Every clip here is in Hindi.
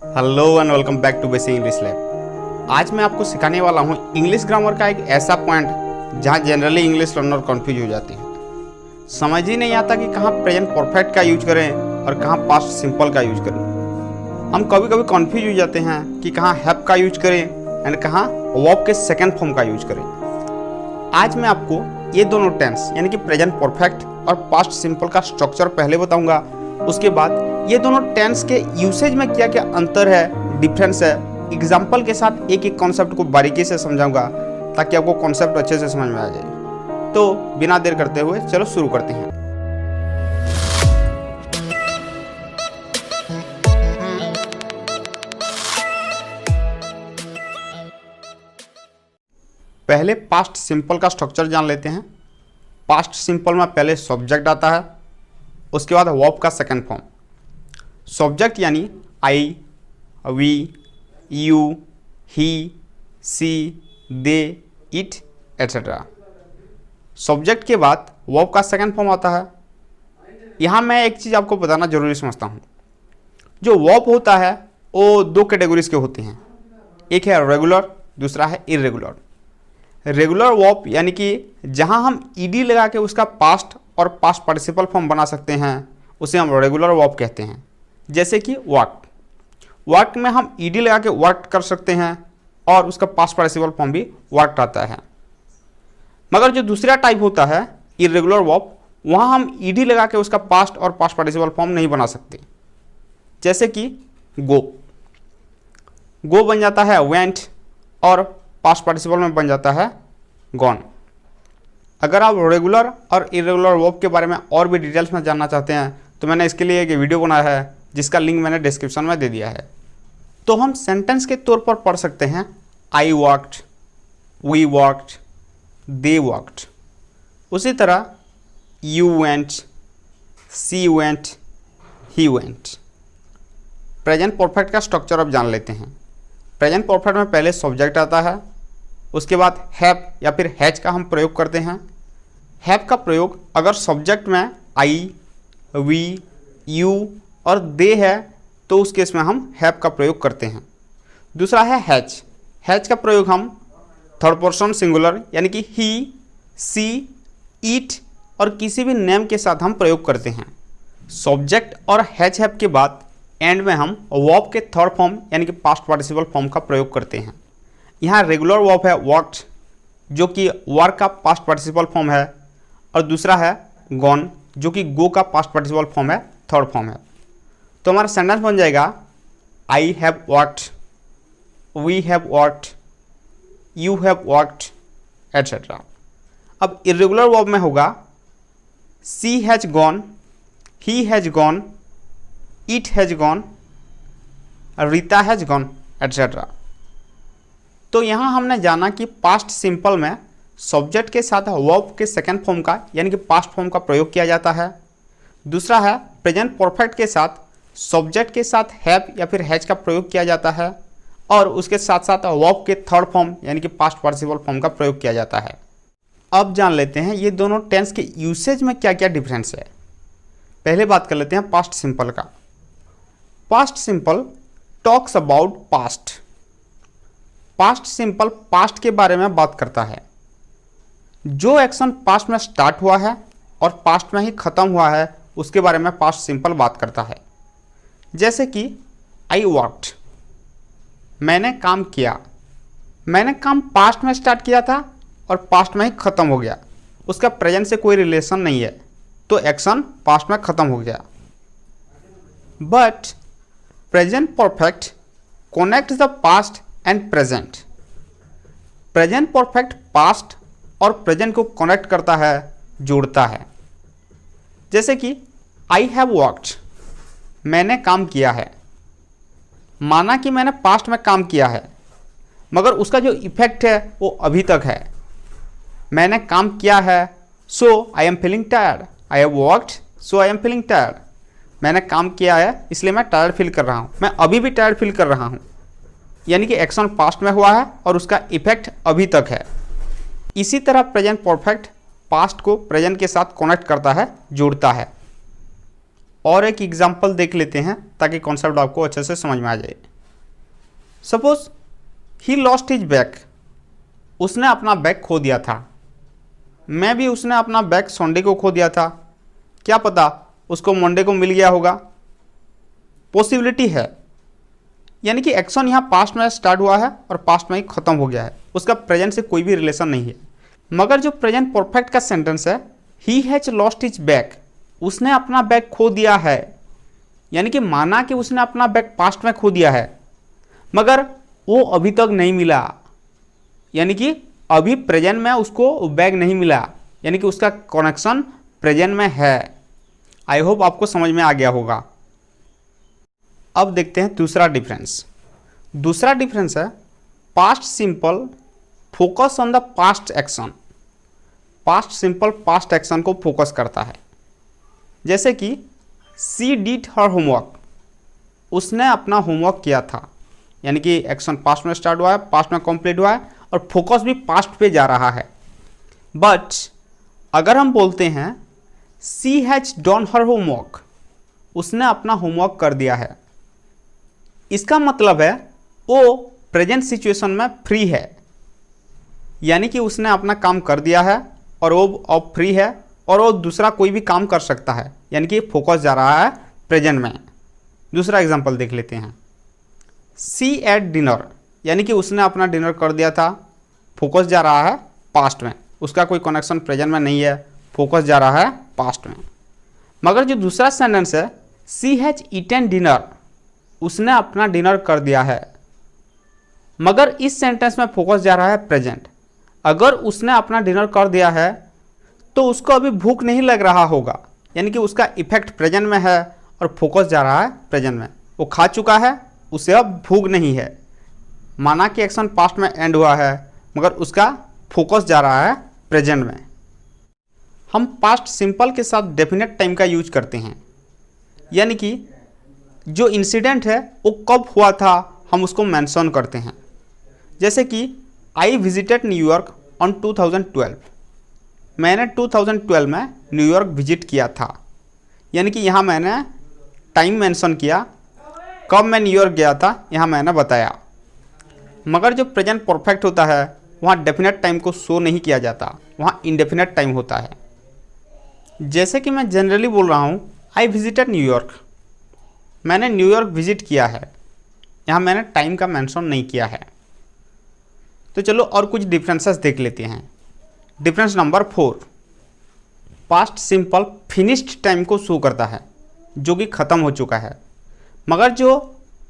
Hello and welcome back to basic English lab. आज मैं आपको सिखाने वाला हूँ इंग्लिश ग्रामर का एक ऐसा पॉइंट जहाँ जनरली इंग्लिश लर्नर कंफ्यूज हो जाते हैं। समझ ही नहीं आता कि कहाँ प्रेजेंट परफेक्ट का यूज करें और कहाँ पास्ट सिंपल का यूज करें। हम कभी कभी कंफ्यूज हो जाते हैं कि कहाँ हैव का यूज करें एंड कहाँ वर्ब के सेकेंड फॉर्म का यूज करें। आज मैं आपको ये दोनों टेंस यानी कि प्रेजेंट परफेक्ट और पास्ट सिंपल का स्ट्रक्चर पहले बताऊंगा, उसके बाद ये दोनों टेंस के यूसेज में क्या क्या अंतर है, डिफरेंस है, एग्जाम्पल के साथ एक एक कॉन्सेप्ट को बारीकी से समझाऊंगा ताकि आपको कॉन्सेप्ट अच्छे से समझ में आ जाए। तो बिना देर करते हुए चलो शुरू करते हैं। पहले पास्ट सिंपल का स्ट्रक्चर जान लेते हैं। पास्ट सिंपल में पहले सब्जेक्ट आता है, उसके बाद वर्ब का सेकंड फॉर्म। सब्जेक्ट यानी I, we, you, he, she, they, it etcetera. Subject के बाद वर्ब का सेकंड फॉर्म आता है। यहाँ मैं एक चीज़ आपको बताना जरूरी समझता हूँ। जो वर्ब होता है वो दो कैटेगरीज के होते हैं, एक है रेगुलर, दूसरा है इरेगुलर। रेगुलर वर्ब यानी कि जहाँ हम ईडी लगा के उसका पास्ट और पास्ट पार्टिसिपल फॉर्म बना सकते हैं उसे हम रेगुलर वर्ब कहते हैं। जैसे कि वर्क, वर्क में हम ईडी लगा के वर्क कर सकते हैं और उसका पास्ट पार्टिसिपल फॉर्म भी वर्क आता है। मगर जो दूसरा टाइप होता है इरेगुलर वर्ब, वहाँ हम ईडी लगा के उसका पास्ट और पास्ट पार्टिसिपल फॉर्म नहीं बना सकते। जैसे कि गो, गो बन जाता है वेंट और पास्ट पार्टिसिपल में बन जाता है गॉन। अगर आप रेगुलर और इरेगुलर वर्ब के बारे में और भी डिटेल्स में जानना चाहते हैं तो मैंने इसके लिए एक वीडियो बनाया है जिसका लिंक मैंने डिस्क्रिप्शन में दे दिया है। तो हम सेंटेंस के तौर पर पढ़ सकते हैं I worked, we worked, they worked. उसी तरह you went, she went, he went. Present perfect का स्ट्रक्चर अब जान लेते हैं। प्रेजेंट परफेक्ट में पहले सब्जेक्ट आता है, उसके बाद हैव या फिर हैज का हम प्रयोग करते हैं। हैव का प्रयोग अगर सब्जेक्ट में आई, वी, यू और दे है तो उस केस में हम हैव का प्रयोग करते हैं। दूसरा है हैज। हैज का प्रयोग हम थर्ड पर्सन सिंगुलर यानी कि ही, सी, इट और किसी भी नेम के साथ हम प्रयोग करते हैं। सब्जेक्ट और हैज हैव के बाद एंड में हम वर्ब के थर्ड फॉर्म यानी कि पास्ट पार्टिसिपल फॉर्म का प्रयोग करते हैं। यहाँ रेगुलर वर्ब है वर्कड जो कि वर्क का पास्ट पार्टिसिपल फॉर्म है, और दूसरा है गॉन जो कि गो का पास्ट पार्टिसिपल फॉर्म है, थर्ड फॉर्म है। तो हमारा सेंटेंस बन जाएगा I have worked, we have worked, you have worked etcetera. अब इरेगुलर वर्ब में होगा she has gone, he has gone, it has gone, Rita has gone etcetera. तो यहाँ हमने जाना कि पास्ट सिंपल में सब्जेक्ट के साथ वर्ब के सेकेंड फॉर्म का यानी कि पास्ट फॉर्म का प्रयोग किया जाता है। दूसरा है प्रेजेंट परफेक्ट के साथ सब्जेक्ट के साथ हैव या फिर हैज का प्रयोग किया जाता है, और उसके साथ साथ वर्ब के थर्ड फॉर्म यानी कि पास्ट पार्टिसिपल फॉर्म का प्रयोग किया जाता है। अब जान लेते हैं ये दोनों टेंस के यूसेज में क्या क्या डिफरेंस है। पहले बात कर लेते हैं पास्ट सिंपल का। Past simple talks about past. Past simple past के बारे में बात करता है। जो एक्शन पास्ट में स्टार्ट हुआ है और पास्ट में ही खत्म हुआ है उसके बारे में पास्ट सिंपल बात करता है। जैसे कि आई वर्कड, मैंने काम किया। मैंने काम पास्ट में स्टार्ट किया था और पास्ट में ही खत्म हो गया, उसका प्रेजेंट से कोई रिलेशन नहीं है, तो एक्शन पास्ट में खत्म हो गया। But present perfect connect the past and present. Present perfect past और प्रेजेंट को कनेक्ट करता है, जोड़ता है। जैसे कि आई हैव वर्कड, मैंने काम किया है। माना कि मैंने पास्ट में काम किया है मगर उसका जो इफेक्ट है वो अभी तक है। मैंने काम किया है so I am feeling tired, I have worked so I am feeling tired. मैंने काम किया है इसलिए मैं टायर्ड फील कर रहा हूँ, मैं अभी भी टायर्ड फील कर रहा हूँ। यानी कि एक्शन पास्ट में हुआ है और उसका इफेक्ट अभी तक है। इसी तरह प्रेजेंट परफेक्ट पास्ट को प्रेजेंट के साथ कनेक्ट करता है, जोड़ता है। और एक एग्जाम्पल देख लेते हैं ताकि कॉन्सेप्ट आपको अच्छे से समझ में आ जाए। Suppose he lost his bag, उसने अपना बैग खो दिया था। मैं भी उसने अपना बैग संडे को खो दिया था, क्या पता उसको मंडे को मिल गया होगा, पॉसिबिलिटी है। यानी कि एक्शन यहाँ पास्ट में स्टार्ट हुआ है और पास्ट में ही खत्म हो गया है, उसका प्रेजेंट से कोई भी रिलेशन नहीं है। मगर जो प्रेजेंट परफेक्ट का सेंटेंस है, he has lost his bag, उसने अपना बैग खो दिया है, यानी कि माना कि उसने अपना बैग पास्ट में खो दिया है मगर वो अभी तक नहीं मिला, यानी कि अभी प्रेजेंट में उसको बैग नहीं मिला, यानी कि उसका कनेक्शन प्रेजेंट में है। आई होप आपको समझ में आ गया होगा। अब देखते हैं दूसरा डिफरेंस। दूसरा डिफरेंस है past simple focus on the past action. Past simple past action को फोकस करता है, जैसे कि सी डिड हर होमवर्क, उसने अपना होमवर्क किया था, यानी कि एक्शन पास्ट में स्टार्ट हुआ है, पास्ट में कंप्लीट हुआ है और फोकस भी पास्ट पे जा रहा है। बट अगर हम बोलते हैं she has done her homework, उसने अपना होमवर्क कर दिया है, इसका मतलब है वो प्रेजेंट सिचुएशन में फ्री है, यानी कि उसने अपना काम कर दिया है और वो अब फ्री है और वो दूसरा कोई भी काम कर सकता है, यानी कि फोकस जा रहा है प्रेजेंट में। दूसरा एग्जांपल देख लेते हैं। सी एट डिनर, यानी कि उसने अपना डिनर कर दिया था, फोकस जा रहा है पास्ट में, उसका कोई कनेक्शन प्रेजेंट में नहीं है, फोकस जा रहा है पास्ट में। मगर जो दूसरा सेंटेंस है सी हैज ईटन डिनर, उसने अपना डिनर कर दिया है, मगर इस सेंटेंस में फोकस जा रहा है प्रेजेंट। अगर उसने अपना डिनर कर दिया है तो उसको अभी भूख नहीं लग रहा होगा, यानी कि उसका इफेक्ट प्रेजेंट में है और फोकस जा रहा है प्रेजेंट में। वो खा चुका है, उसे अब भूख नहीं है, माना कि एक्शन पास्ट में एंड हुआ है मगर उसका फोकस जा रहा है प्रेजेंट में। हम पास्ट सिंपल के साथ डेफिनेट टाइम का यूज करते हैं, यानी कि जो इंसिडेंट है वो कब हुआ था हम उसको मेंशन करते हैं। जैसे कि आई विजिटेड न्यूयॉर्क ऑन 2012, मैंने 2012 में न्यूयॉर्क विजिट किया था, यानी कि यहाँ मैंने टाइम मेंशन किया, कब मैं न्यूयॉर्क गया था यहाँ मैंने बताया। मगर जो प्रेजेंट परफेक्ट होता है वहाँ डेफिनेट टाइम को शो नहीं किया जाता, वहाँ इंडेफिनेट टाइम होता है। जैसे कि मैं जनरली बोल रहा हूँ आई विजिटेड न्यूयॉर्क, मैंने न्यूयॉर्क विजिट किया है, यहाँ मैंने टाइम का मेंशन नहीं किया है। तो चलो और कुछ डिफरेंसेस देख लेते हैं। Difference number 4, past simple finished time को शो करता है जो कि ख़त्म हो चुका है, मगर जो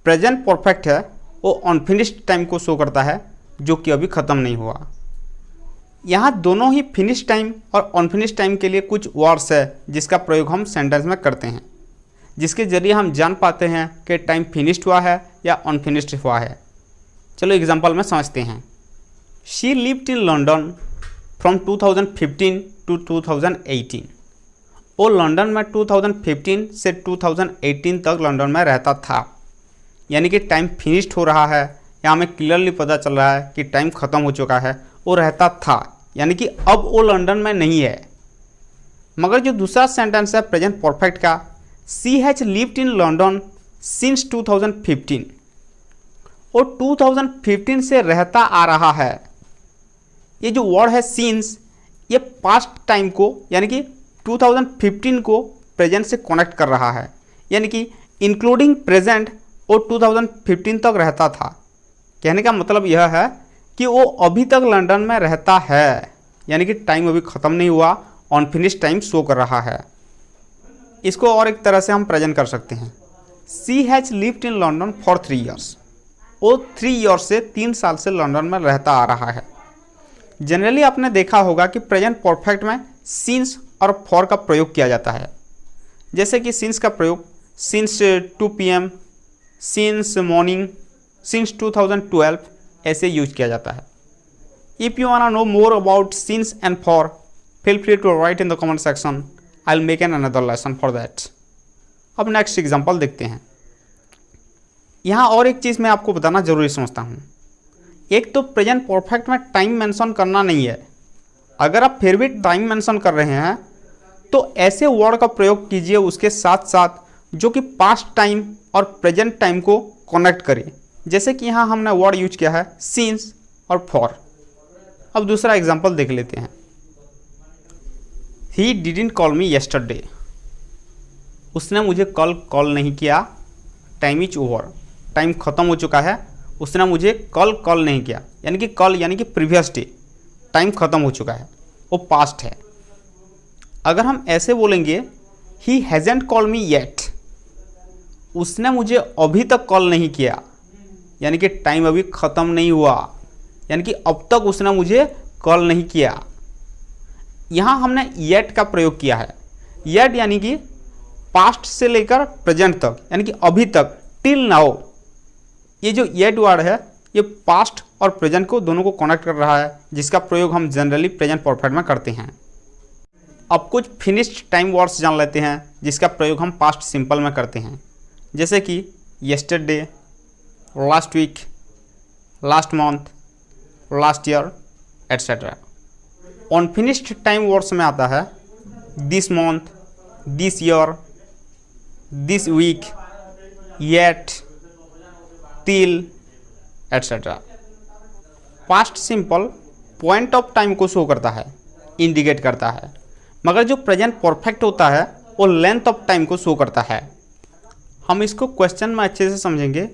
प्रेजेंट परफेक्ट है वो अनफिनिश्ड टाइम को शो करता है जो कि अभी ख़त्म नहीं हुआ। यहाँ दोनों ही फिनिश टाइम और अनफिनिश्ड टाइम के लिए कुछ वर्ड्स है जिसका प्रयोग हम सेंटेंस में करते हैं, जिसके जरिए हम जान पाते हैं कि टाइम फिनिश्ड हुआ है या अनफिनिश्ड हुआ है। चलो एग्जांपल में समझते हैं। She lived in London from 2015 to 2018, वो लंदन में 2015 से 2018 तक लंदन में रहता था, यानी कि टाइम फिनिश्ड हो रहा है, यहाँ हमें क्लियरली पता चल रहा है कि टाइम ख़त्म हो चुका है। वो रहता था यानी कि अब वो लंदन में नहीं है। मगर जो दूसरा सेंटेंस है प्रेजेंट परफेक्ट का, she has lived in London since 2015, वो 2015 से रहता आ रहा है। ये जो वर्ड है सिंस, ये पास्ट टाइम को यानी कि 2015 को प्रेजेंट से कनेक्ट कर रहा है, यानी कि इंक्लूडिंग प्रेजेंट वो 2015 तक रहता था। कहने का मतलब यह है कि वो अभी तक लंदन में रहता है, यानी कि टाइम अभी ख़त्म नहीं हुआ, अनफिनिश्ड टाइम शो कर रहा है। इसको और एक तरह से हम प्रेजेंट कर सकते हैं। She has lived in London for 3 years, वो 3 ईयर्स से 3 साल से लंदन में रहता आ रहा है। जनरली आपने देखा होगा कि प्रेजेंट परफेक्ट में सिंस और फॉर का प्रयोग किया जाता है। जैसे कि सिंस का प्रयोग since 2 PM, since morning, since 2012 ऐसे यूज किया जाता है। If you want know more about since and for, feel free to write in the comment section, I will make an another lesson for that. अब नेक्स्ट एग्जांपल देखते हैं। यहाँ और एक चीज़ मैं आपको बताना जरूरी समझता हूँ। एक तो प्रेजेंट परफेक्ट में टाइम मेंशन करना नहीं है। अगर आप फिर भी टाइम मेंशन कर रहे हैं तो ऐसे वर्ड का प्रयोग कीजिए उसके साथ साथ जो कि पास्ट टाइम और प्रेजेंट टाइम को कनेक्ट करे। जैसे कि यहाँ हमने वर्ड यूज किया है सिंस और फॉर। अब दूसरा एग्जांपल देख लेते हैं। He didn't call me yesterday. उसने मुझे कल कॉल नहीं किया। Time is over. टाइम ख़त्म हो चुका है। उसने मुझे कल कॉल नहीं किया, यानी कि कल यानी कि प्रीवियस डे। टाइम ख़त्म हो चुका है, वो पास्ट है। अगर हम ऐसे बोलेंगे ही हैज़ेंट कॉल मी येट। उसने मुझे अभी तक कॉल नहीं किया, यानी कि टाइम अभी ख़त्म नहीं हुआ, यानी कि अब तक उसने मुझे कॉल नहीं किया। यहाँ हमने येट का प्रयोग किया है। येट यानी कि पास्ट से लेकर प्रेजेंट तक, यानी कि अभी तक, टिल नाउ। ये जो येट वर्ड है ये पास्ट और प्रेजेंट को दोनों को कनेक्ट कर रहा है, जिसका प्रयोग हम जनरली प्रेजेंट परफेक्ट में करते हैं। अब कुछ फिनिश्ड टाइम वर्ड्स जान लेते हैं जिसका प्रयोग हम पास्ट सिंपल में करते हैं। जैसे कि yesterday, last week, last month, last year etcetera. Unfinished time words में आता है this month, this year, this week, yet, till etcetera. Past simple point of time को शो करता है, इंडिकेट करता है, मगर जो प्रेजेंट परफेक्ट होता है वो लेंथ ऑफ टाइम को शो करता है। हम इसको क्वेश्चन में अच्छे से समझेंगे।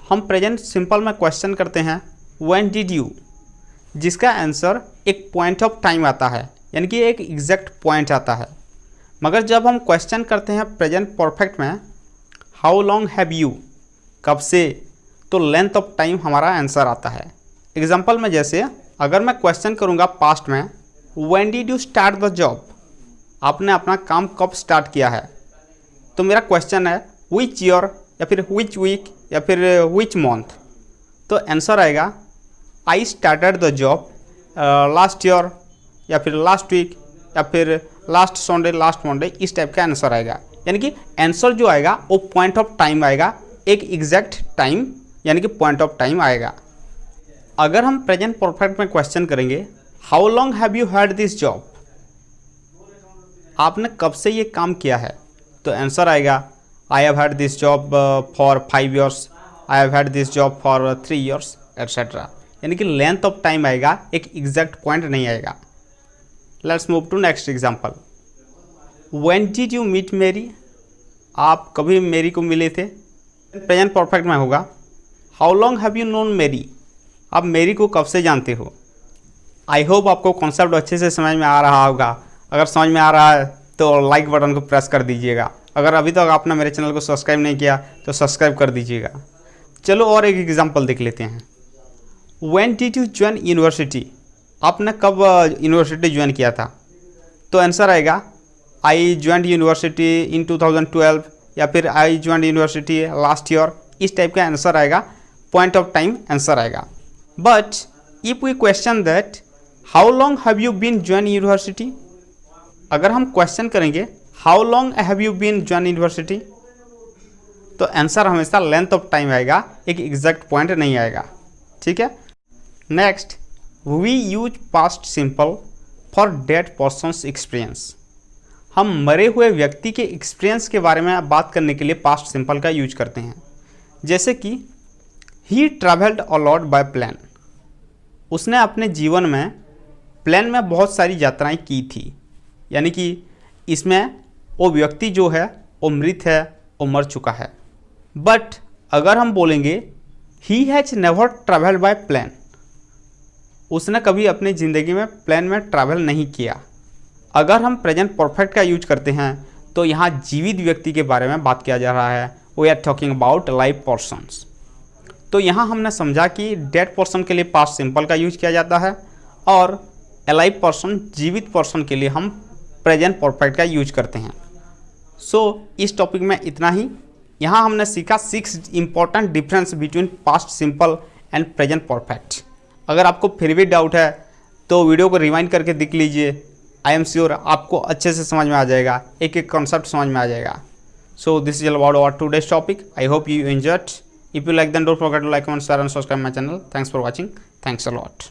हम प्रेजेंट सिंपल में क्वेश्चन करते हैं व्हेन डिड यू, जिसका आंसर एक पॉइंट ऑफ टाइम आता है, यानी कि एक एग्जैक्ट पॉइंट आता है। मगर जब हम क्वेश्चन करते हैं प्रेजेंट परफेक्ट में हाउ लॉन्ग हैव यू, कब से, तो लेंथ ऑफ टाइम हमारा आंसर आता है। एग्जांपल में जैसे अगर मैं क्वेश्चन करूँगा पास्ट में when did you start the job, आपने अपना काम कब स्टार्ट किया है, तो मेरा क्वेश्चन है विच ईयर या फिर विच वीक या फिर विच मंथ, तो आंसर आएगा I started the job last year या फिर लास्ट वीक या फिर लास्ट संडे, लास्ट मंडे, इस टाइप का आंसर आएगा। यानी कि आंसर जो आएगा वो पॉइंट ऑफ टाइम आएगा, एक एग्जैक्ट टाइम यानी कि पॉइंट ऑफ टाइम आएगा। अगर हम प्रेजेंट परफेक्ट में क्वेश्चन करेंगे how long have you had this job, आपने कब से ये काम किया है, तो आंसर आएगा I have had this job for 5 years, I have had this job for 3 years etcetera. यानी कि लेंथ ऑफ टाइम आएगा, एक एग्जैक्ट पॉइंट नहीं आएगा। Let's move to next example. When did you meet Mary, आप कभी मेरी को मिले थे। प्रेजेंट परफेक्ट में होगा how long have you known मेरी, आप मेरी को कब से जानते हो। आई होप आपको कॉन्सेप्ट अच्छे से समझ में आ रहा होगा। अगर समझ में आ रहा है तो लाइक बटन को प्रेस कर दीजिएगा। अगर अभी तक आपने मेरे चैनल को सब्सक्राइब नहीं किया तो सब्सक्राइब कर दीजिएगा। चलो और एक एग्जांपल देख लेते हैं। When did you join university, आपने कब यूनिवर्सिटी ज्वाइन किया था, तो आंसर आएगा आई ज्वाइन यूनिवर्सिटी इन 2012 या फिर I join university last year, इस टाइप का आंसर आएगा, पॉइंट ऑफ टाइम आंसर आएगा। But if we question that how long have you been join university, अगर हम क्वेश्चन करेंगे how long have you been join university, तो आंसर हमेशा लेंथ ऑफ टाइम आएगा, एक एग्जैक्ट पॉइंट नहीं आएगा। ठीक है। Next, we use past simple for dead persons experience. हम मरे हुए व्यक्ति के एक्सपीरियंस के बारे में बात करने के लिए पास्ट सिंपल का यूज करते हैं। जैसे कि he travelled a lot by plane, उसने अपने जीवन में प्लेन में बहुत सारी यात्राएं की थी। यानी कि इसमें वो व्यक्ति जो है वो मृत है, वो मर चुका है। बट अगर हम बोलेंगे he has never travelled by plane, उसने कभी अपनी ज़िंदगी में प्लेन में ट्रैवल नहीं किया। अगर हम प्रेजेंट परफेक्ट का यूज करते हैं तो यहाँ जीवित व्यक्ति के बारे में बात किया जा रहा है। We are talking about live persons. तो यहाँ हमने समझा कि डेड पर्सन के लिए पास्ट सिंपल का यूज किया जाता है और अलाइव पर्सन, जीवित पर्सन के लिए हम प्रेजेंट परफेक्ट का यूज करते हैं। सो इस टॉपिक में इतना ही। यहाँ हमने सीखा 6 important difference between past simple and present perfect. अगर आपको फिर भी डाउट है तो वीडियो को रिवाइंड करके देख लीजिए। आई एम श्योर आपको अच्छे से समझ में आ जाएगा, एक एक कॉन्सेप्ट समझ में आ जाएगा। So this is about our today's topic. I hope you enjoyed. If you like, then don't forget to like, comment, share and subscribe my channel. Thanks for watching. Thanks a lot.